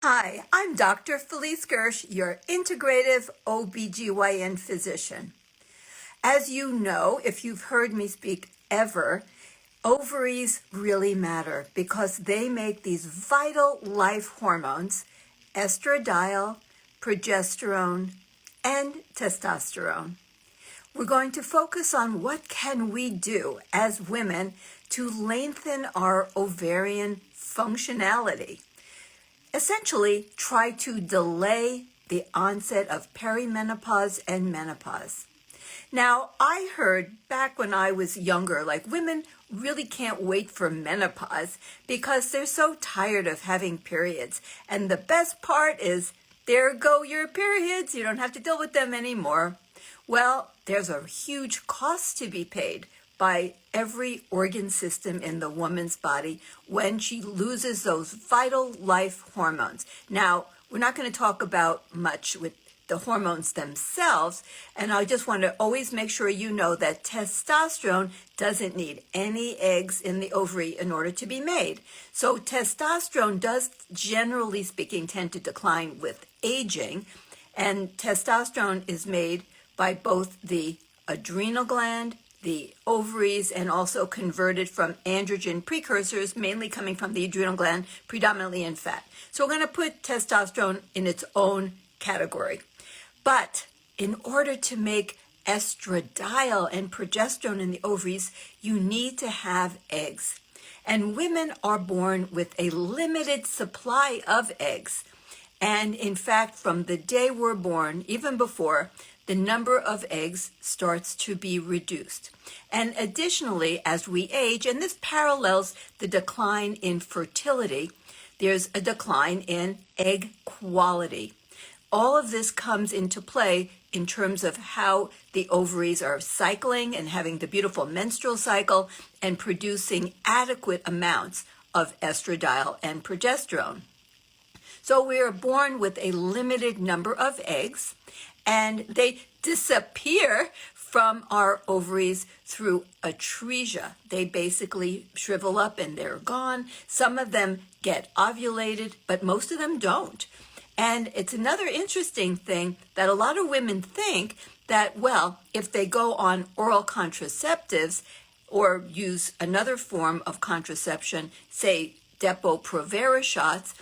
Hi, I'm Dr. Felice Gersh, your integrative OBGYN physician. As you know, if you've heard me speak ever, ovaries really matter because they make these vital life hormones, estradiol, progesterone, and testosterone. We're going to focus on what can we do as women to lengthen our ovarian functionality. Essentially, try to delay the onset of perimenopause and menopause. Now, I heard back when I was younger, like women really can't wait for menopause because they're so tired of having periods. And the best part is, there go your periods. You don't have to deal with them anymore. Well, there's a huge cost to be paid by every organ system in the woman's body when she loses those vital life hormones. Now, we're not going to talk about much with the hormones themselves, and I just want to always make sure you know that testosterone doesn't need any eggs in the ovary in order to be made. So testosterone does, generally speaking, tend to decline with aging, and testosterone is made by both the adrenal gland, the ovaries, and also converted from androgen precursors, mainly coming from the adrenal gland, predominantly in fat. So we're going to put testosterone in its own category. But in order to make estradiol and progesterone in the ovaries, you need to have eggs. And women are born with a limited supply of eggs. And in fact, from the day we're born, even before, the number of eggs starts to be reduced. And additionally, as we age, and this parallels the decline in fertility, there's a decline in egg quality. All of this comes into play in terms of how the ovaries are cycling and having the beautiful menstrual cycle and producing adequate amounts of estradiol and progesterone. So we are born with a limited number of eggs, and they disappear from our ovaries through atresia. They basically shrivel up and they're gone. Some of them get ovulated, but most of them don't. And it's another interesting thing that a lot of women think that, well, if they go on oral contraceptives or use another form of contraception, say Depo-Provera shots,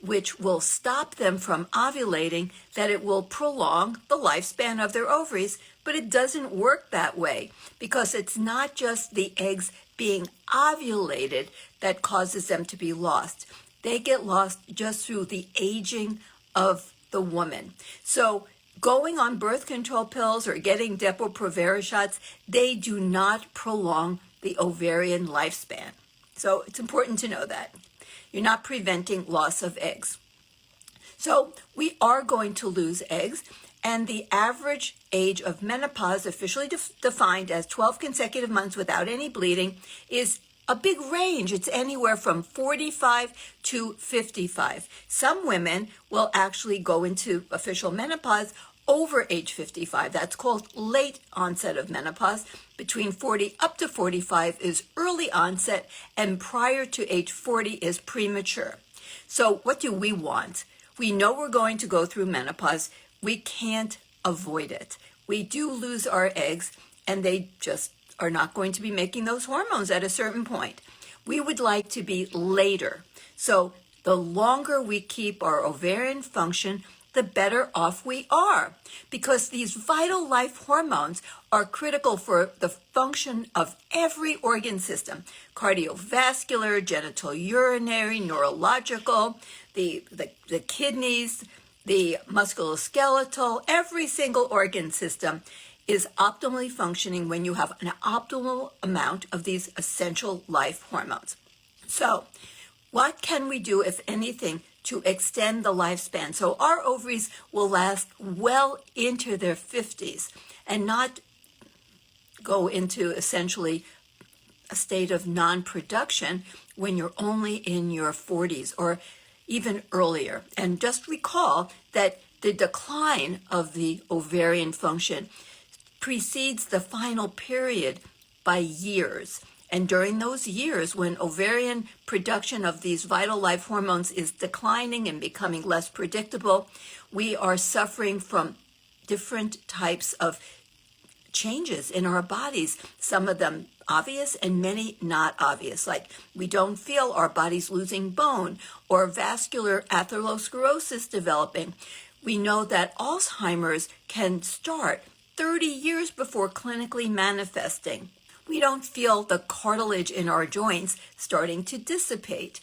which will stop them from ovulating, that it will prolong the lifespan of their ovaries. But it doesn't work that way because it's not just the eggs being ovulated that causes them to be lost. They get lost just through the aging of the woman. So going on birth control pills or getting Depo-Provera shots, they do not prolong the ovarian lifespan. So it's important to know that. You're not preventing loss of eggs. So we are going to lose eggs, and the average age of menopause, officially defined as 12 consecutive months without any bleeding, is a big range. It's anywhere from 45 to 55. Some women will actually go into official menopause over age 55. That's called late onset of menopause. Between 40 up to 45 is early onset, and prior to age 40 is premature. So what do we want? We know we're going to go through menopause. We can't avoid it. We do lose our eggs, and they just are not going to be making those hormones at a certain point. We would like to be later. So the longer we keep our ovarian function, the better off we are, because these vital life hormones are critical for the function of every organ system: cardiovascular, genital urinary, neurological, the kidneys, the musculoskeletal. Every single organ system is optimally functioning when you have an optimal amount of these essential life hormones. So what can we do, if anything, to extend the lifespan so our ovaries will last well into their 50s and not go into essentially a state of non-production when you're only in your 40s or even earlier? And just recall that the decline of the ovarian function precedes the final period by years. And during those years when ovarian production of these vital life hormones is declining and becoming less predictable, we are suffering from different types of changes in our bodies, some of them obvious and many not obvious, like we don't feel our bodies losing bone or vascular atherosclerosis developing. We know that Alzheimer's can start 30 years before clinically manifesting. We don't feel the cartilage in our joints starting to dissipate.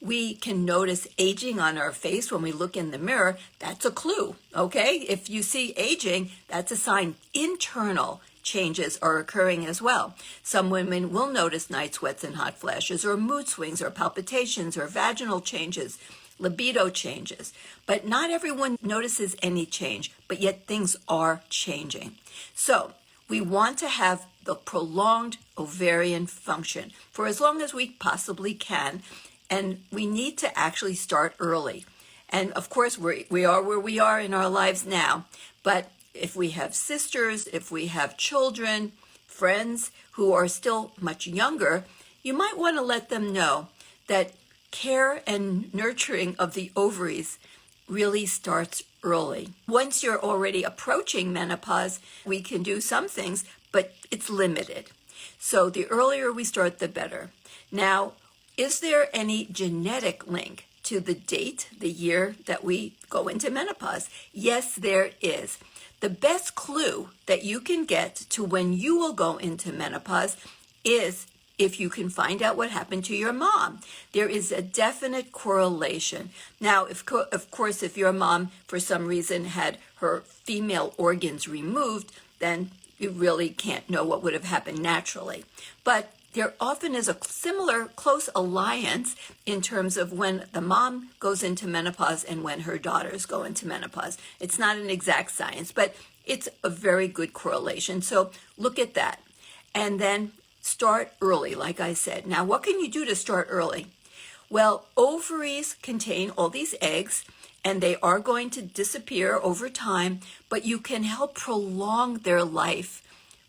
We can notice aging on our face when we look in the mirror. That's a clue, okay? If you see aging, that's a sign internal changes are occurring as well. Some women will notice night sweats and hot flashes, or mood swings, or palpitations, or vaginal changes, libido changes. But not everyone notices any change, but yet things are changing. So we want to have the prolonged ovarian function for as long as we possibly can. And we need to actually start early. And of course, we are where we are in our lives now. But if we have sisters, if we have children, friends who are still much younger, you might want to let them know that care and nurturing of the ovaries really starts early. Once you're already approaching menopause, we can do some things, but it's limited. So the earlier we start, the better. Now, is there any genetic link to the date, the year that we go into menopause? Yes, there is. The best clue that you can get to when you will go into menopause is if you can find out what happened to your mom. There is a definite correlation. Now, of course, if your mom, for some reason, had her female organs removed, then you really can't know what would have happened naturally. But there often is a similar close alliance in terms of when the mom goes into menopause and when her daughters go into menopause. It's not an exact science, but it's a very good correlation. So look at that. And then start early, like I said. Now, what can you do to start early? Well, ovaries contain all these eggs, and they are going to disappear over time, but you can help prolong their life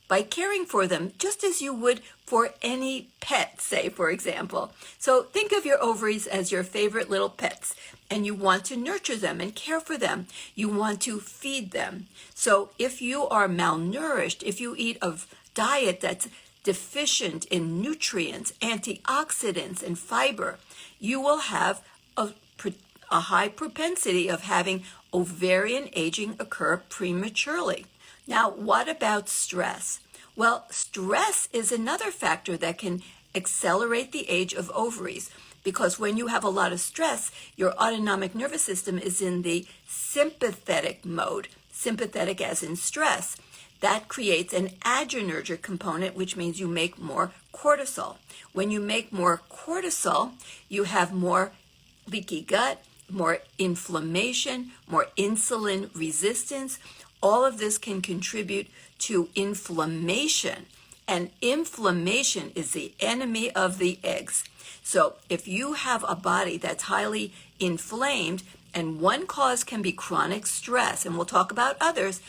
by caring for them, just as you would for any pet, say, for example. So think of your ovaries as your favorite little pets, and you want to nurture them and care for them. You want to feed them. So if you are malnourished, if you eat a diet that's deficient in nutrients, antioxidants, and fiber, you will have a high propensity of having ovarian aging occur prematurely. Now, what about stress? Well, stress is another factor that can accelerate the age of ovaries, because when you have a lot of stress, your autonomic nervous system is in the sympathetic mode, sympathetic as in stress. That creates an adrenergic component, which means you make more cortisol. When you make more cortisol, you have more leaky gut, more inflammation, more insulin resistance. All of this can contribute to inflammation, and inflammation is the enemy of the eggs. So if you have a body that's highly inflamed, and one cause can be chronic stress, and we'll talk about others,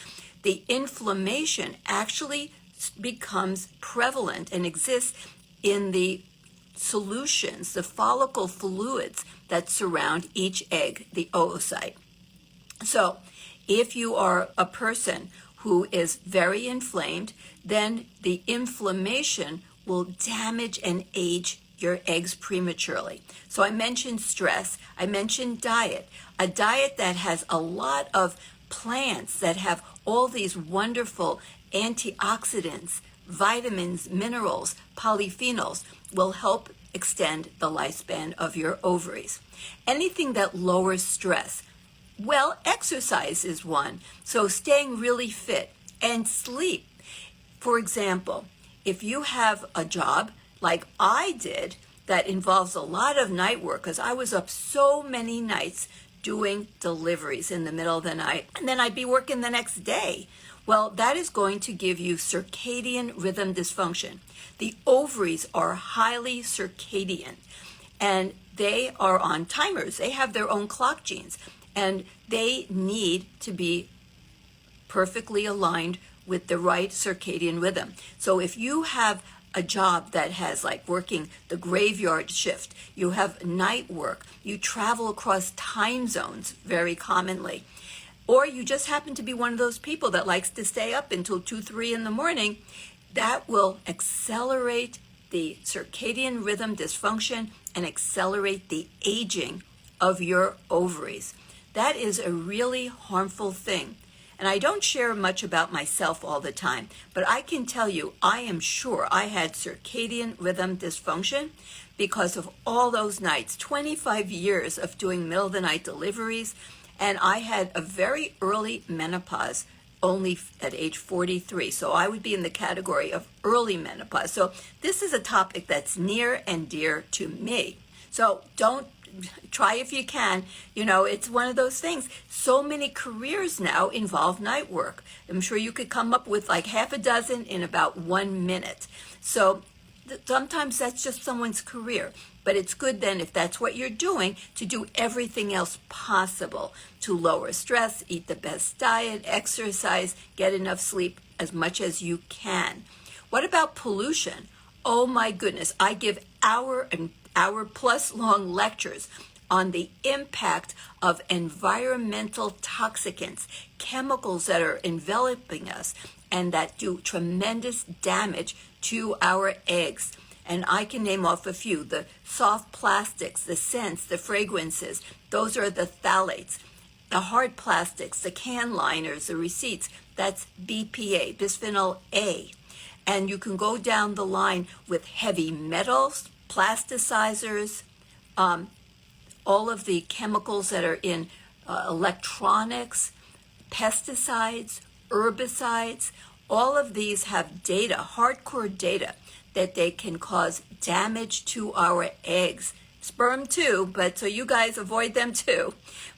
the inflammation actually becomes prevalent and exists in the solutions, the follicle fluids that surround each egg, the oocyte. So if you are a person who is very inflamed, then the inflammation will damage and age your eggs prematurely. So I mentioned stress, I mentioned diet, a diet that has a lot of plants that have all these wonderful antioxidants, vitamins, minerals, polyphenols will help extend the lifespan of your ovaries. Anything that lowers stress. Well, exercise is one. So staying really fit and sleep. For example, if you have a job like I did that involves a lot of night work, because I was up so many nights doing deliveries in the middle of the night, and then I'd be working the next day. Well, that is going to give you circadian rhythm dysfunction. The ovaries are highly circadian, and they are on timers. They have their own clock genes, and they need to be perfectly aligned with the right circadian rhythm. So if you have a job that has like working the graveyard shift, you have night work, you travel across time zones very commonly, or you just happen to be one of those people that likes to stay up until 2, 3 in the morning, that will accelerate the circadian rhythm dysfunction and accelerate the aging of your ovaries. That is a really harmful thing. And I don't share much about myself all the time, but I can tell you, I am sure I had circadian rhythm dysfunction because of all those nights, 25 years of doing middle of the night deliveries, and I had a very early menopause, only at age 43. So I would be in the category of early menopause. So this is a topic that's near and dear to me. So don't try if you can. It's one of those things. So many careers now involve night work. I'm sure you could come up with like half a dozen in about 1 minute. So sometimes that's just someone's career. But it's good then, if that's what you're doing, to do everything else possible to lower stress, eat the best diet, exercise, get enough sleep as much as you can. What about pollution? Oh my goodness, I give hour plus long lectures on the impact of environmental toxicants, chemicals that are enveloping us and that do tremendous damage to our eggs. And I can name off a few: the soft plastics, the scents, the fragrances. Those are the phthalates. The hard plastics, the can liners, the receipts, that's BPA, bisphenol A. And you can go down the line with heavy metals, plasticizers, all of the chemicals that are in electronics, pesticides, herbicides. All of these have data, hardcore data, that they can cause damage to our eggs. Sperm too, but so you guys avoid them too.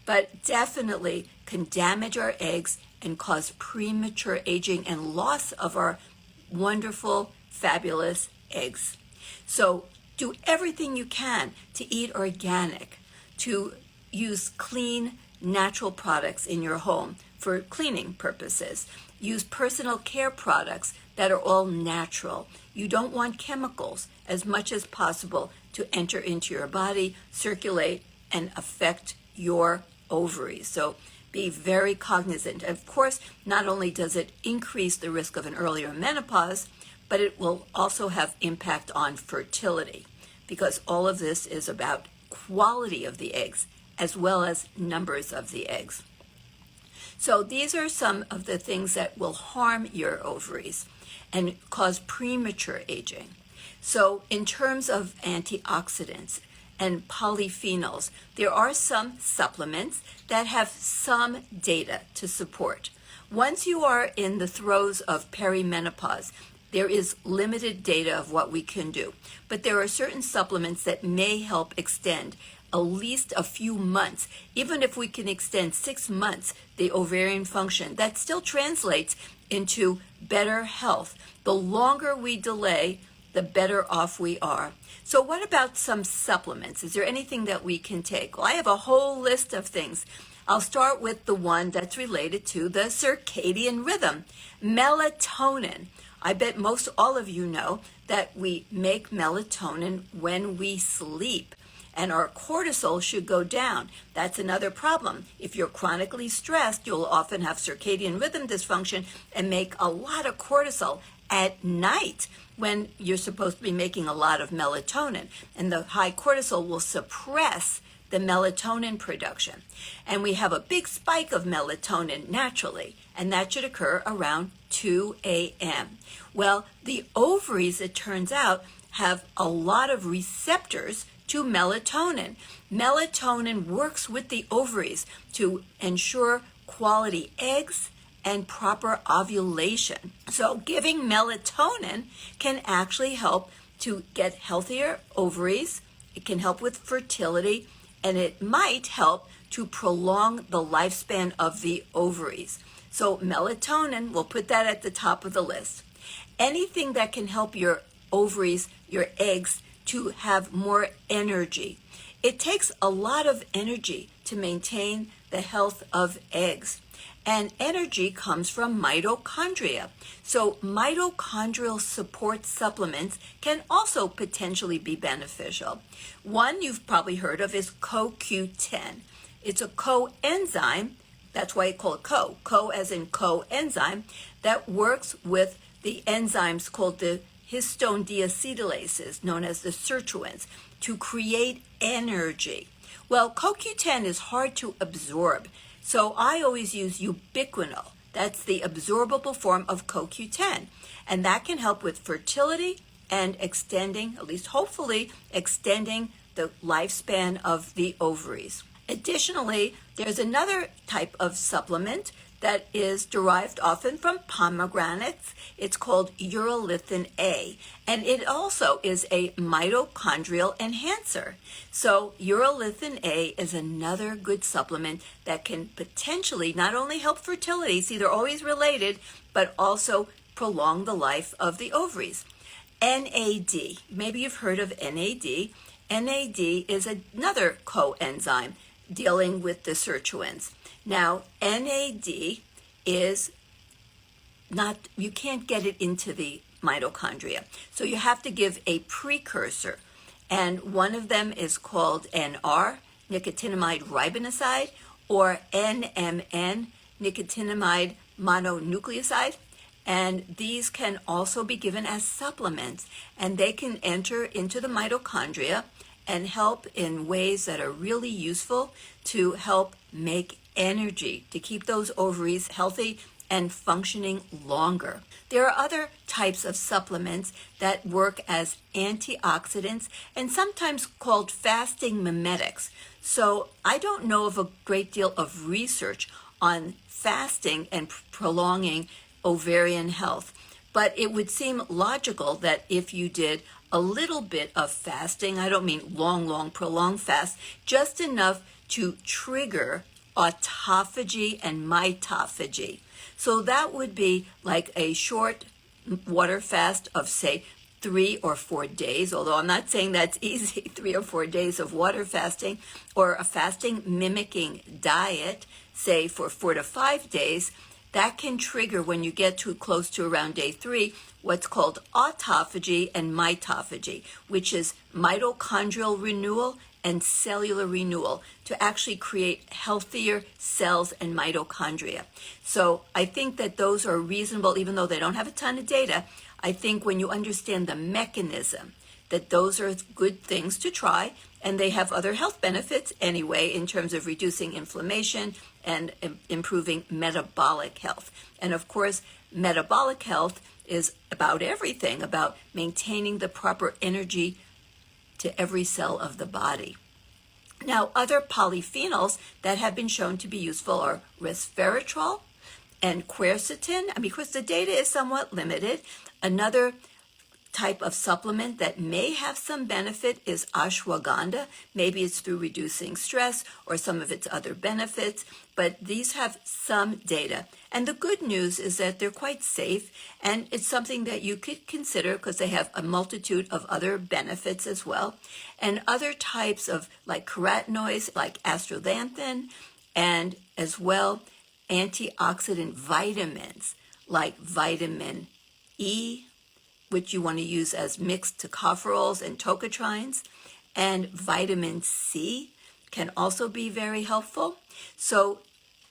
But definitely can damage our eggs and cause premature aging and loss of our wonderful, fabulous eggs. So do everything you can to eat organic, to use clean, natural products in your home for cleaning purposes. Use personal care products that are all natural. You don't want chemicals as much as possible to enter into your body, circulate, and affect your ovaries. So be very cognizant. Of course, not only does it increase the risk of an earlier menopause, but it will also have impact on fertility, because all of this is about quality of the eggs as well as numbers of the eggs. So these are some of the things that will harm your ovaries and cause premature aging. So in terms of antioxidants and polyphenols, there are some supplements that have some data to support. Once you are in the throes of perimenopause, there is limited data of what we can do. But there are certain supplements that may help extend at least a few months. Even if we can extend 6 months, the ovarian function, that still translates into better health. The longer we delay, the better off we are. So what about some supplements? Is there anything that we can take? Well, I have a whole list of things. I'll start with the one that's related to the circadian rhythm, melatonin. I bet most all of you know that we make melatonin when we sleep, and our cortisol should go down. That's another problem. If you're chronically stressed, you'll often have circadian rhythm dysfunction and make a lot of cortisol at night when you're supposed to be making a lot of melatonin. And the high cortisol will suppress the melatonin production. And we have a big spike of melatonin naturally, and that should occur around 2 a.m. Well, the ovaries, it turns out, have a lot of receptors to melatonin. Melatonin works with the ovaries to ensure quality eggs and proper ovulation. So giving melatonin can actually help to get healthier ovaries. It can help with fertility, and it might help to prolong the lifespan of the ovaries. So melatonin, we'll put that at the top of the list. Anything that can help your ovaries, your eggs, to have more energy. It takes a lot of energy to maintain the health of eggs. And energy comes from mitochondria. So mitochondrial support supplements can also potentially be beneficial. One you've probably heard of is CoQ10. It's a coenzyme, that's why I call it co as in coenzyme, that works with the enzymes called the histone deacetylases, known as the sirtuins, to create energy. Well, CoQ10 is hard to absorb, so I always use ubiquinol. That's the absorbable form of CoQ10, and that can help with fertility and extending, at least hopefully, extending the lifespan of the ovaries. Additionally, there's another type of supplement that is derived often from pomegranates. It's called urolithin A, and it also is a mitochondrial enhancer. So urolithin A is another good supplement that can potentially not only help fertility, see they're always related, but also prolong the life of the ovaries. NAD, maybe you've heard of NAD. NAD is another coenzyme dealing with the sirtuins. Now, NAD is not, you can't get it into the mitochondria. So you have to give a precursor. And one of them is called NR, nicotinamide ribonucleic, or NMN, nicotinamide mononucleoside. And these can also be given as supplements, and they can enter into the mitochondria and help in ways that are really useful to help make energy, to keep those ovaries healthy and functioning longer. There are other types of supplements that work as antioxidants and sometimes called fasting mimetics. So I don't know of a great deal of research on fasting and prolonging ovarian health, but it would seem logical that if you did a little bit of fasting, I don't mean long, prolonged fast, just enough to trigger autophagy and mitophagy. So that would be like a short water fast of, say, 3 or 4 days, although I'm not saying that's easy, 3 or 4 days of water fasting, or a fasting mimicking diet, say for 4 to 5 days. That can trigger, when you get too close to around day 3, what's called autophagy and mitophagy, which is mitochondrial renewal and cellular renewal to actually create healthier cells and mitochondria. So I think that those are reasonable, even though they don't have a ton of data. I think when you understand the mechanism, that those are good things to try, and they have other health benefits anyway in terms of reducing inflammation and improving metabolic health. And of course, metabolic health is about everything, about maintaining the proper energy to every cell of the body. Now, other polyphenols that have been shown to be useful are resveratrol and quercetin. And because the data is somewhat limited, another type of supplement that may have some benefit is ashwagandha. Maybe it's through reducing stress or some of its other benefits, but these have some data. And the good news is that they're quite safe, and it's something that you could consider because they have a multitude of other benefits as well. And other types of like carotenoids, like astaxanthin, and as well antioxidant vitamins like vitamin E, which you want to use as mixed tocopherols and tocotrines, and vitamin C can also be very helpful. So,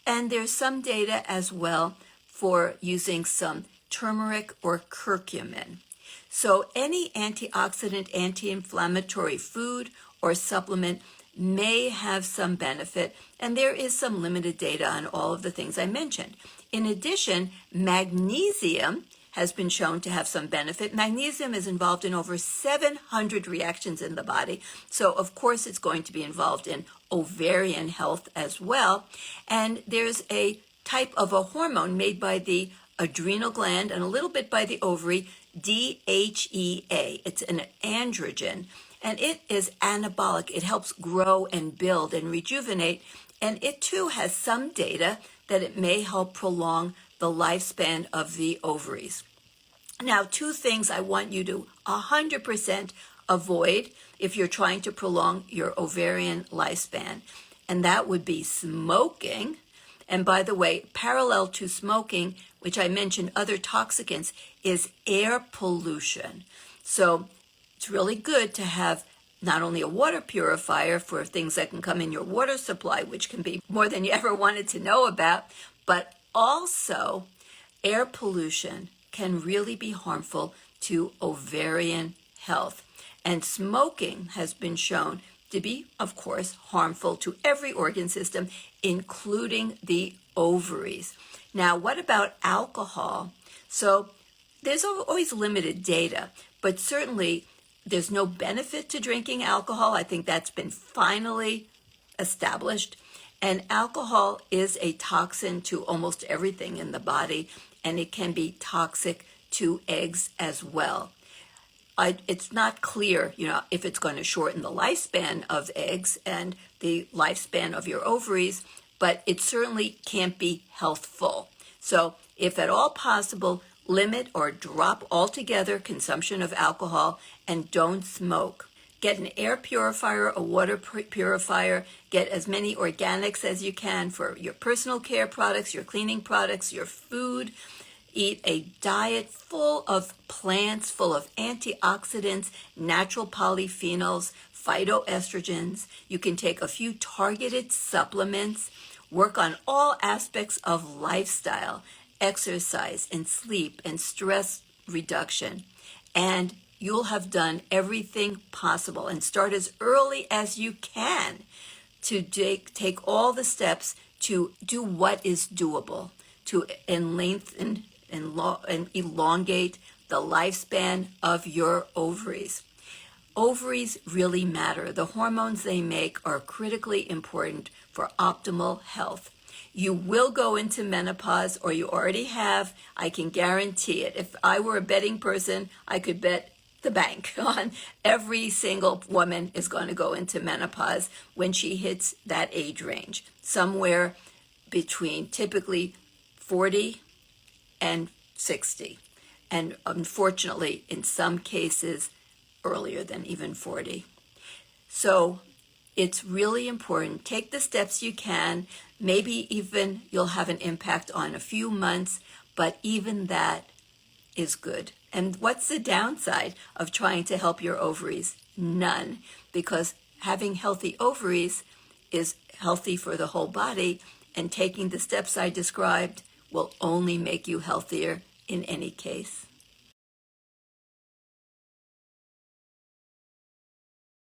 and there's some data as well for using some turmeric or curcumin. So any antioxidant, anti-inflammatory food or supplement may have some benefit, and there is some limited data on all of the things I mentioned. In addition, magnesium has been shown to have some benefit. Magnesium is involved in over 700 reactions in the body. So of course it's going to be involved in ovarian health as well. And there's a type of a hormone made by the adrenal gland and a little bit by the ovary, DHEA. It's an androgen, and it is anabolic. It helps grow and build and rejuvenate. And it too has some data that it may help prolong the lifespan of the ovaries. Now, 2 things I want you to 100% avoid if you're trying to prolong your ovarian lifespan. and that would be smoking. And by the way, parallel to smoking, which I mentioned other toxicants, is air pollution. So it's really good to have not only a water purifier for things that can come in your water supply, which can be more than you ever wanted to know about, but also air pollution can really be harmful to ovarian health. And smoking has been shown to be, of course, harmful to every organ system, including the ovaries. Now, what about alcohol? So there's always limited data, but certainly there's no benefit to drinking alcohol. I think that's been finally established. And alcohol is a toxin to almost everything in the body, and it can be toxic to eggs as well. It's not clear, if it's going to shorten the lifespan of eggs and the lifespan of your ovaries, but it certainly can't be healthful. So if at all possible, limit or drop altogether consumption of alcohol and don't smoke. Get an air purifier, a water purifier, get as many organics as you can for your personal care products, your cleaning products, your food. Eat a diet full of plants, full of antioxidants, natural polyphenols, phytoestrogens. You can take a few targeted supplements, work on all aspects of lifestyle, exercise and sleep and stress reduction, and you'll have done everything possible. And start as early as you can to take all the steps to do what is doable, to lengthen and elongate the lifespan of your ovaries. Ovaries really matter. The hormones they make are critically important for optimal health. You will go into menopause, or you already have. I can guarantee it. If I were a betting person, I could bet the bank on every single woman is going to go into menopause when she hits that age range, somewhere between typically 40 and 60, and unfortunately in some cases earlier than even 40. So it's really important. Take the steps you can. Maybe even you'll have an impact on a few months, but even that is good. And what's the downside of trying to help your ovaries? None, because having healthy ovaries is healthy for the whole body, and taking the steps I described will only make you healthier in any case.